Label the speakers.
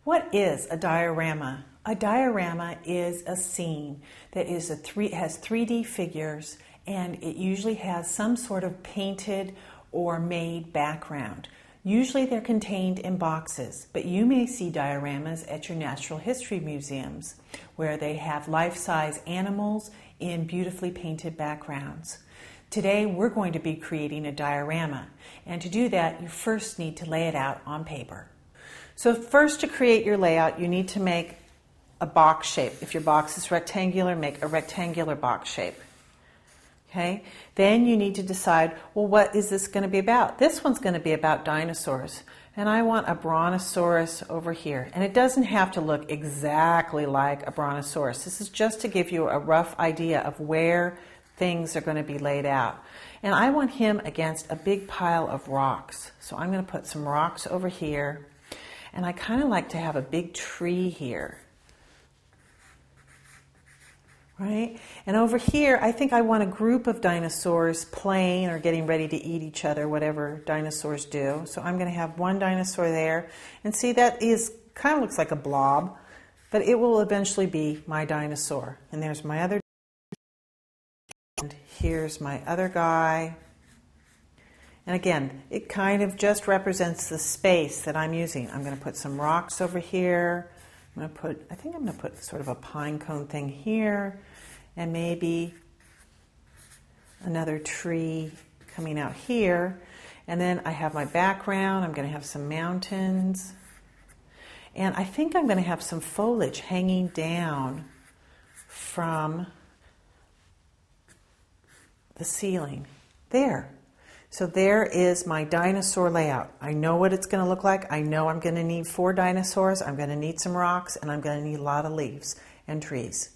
Speaker 1: What is a diorama? A diorama is a scene that has 3D figures, and it usually has some sort of painted or made background. Usually they're contained in boxes, but you may see dioramas at your natural history museums where they have life-size animals in beautifully painted backgrounds. Today we're going to be creating a diorama, and to do that you first need to lay it out on paper. So first, to create your layout, you need to make a box shape. If your box is rectangular, make a rectangular box shape. Okay? Then you need to decide, well, what is this going to be about? This one's going to be about dinosaurs. And I want a brontosaurus over here. And it doesn't have to look exactly like a brontosaurus. This is just to give you a rough idea of where things are going to be laid out. And I want him against a big pile of rocks. So I'm going to put some rocks over here. And I kind of like to have a big tree here. Right? And over here, I think I want a group of dinosaurs playing or getting ready to eat each other, whatever dinosaurs do. So I'm going to have one dinosaur there. And see, that is kind of looks like a blob, but it will eventually be my dinosaur. And there's my other. And here's my other guy. And again, it kind of just represents the space that I'm using. I'm going to put some rocks over here. I think I'm going to put sort of a pine cone thing here, and maybe another tree coming out here. And then I have my background. I'm going to have some mountains. And I think I'm going to have some foliage hanging down from the ceiling. There. So there is my dinosaur layout. I know what it's going to look like. I know I'm going to need 4 dinosaurs. I'm going to need some rocks, and I'm going to need a lot of leaves and trees.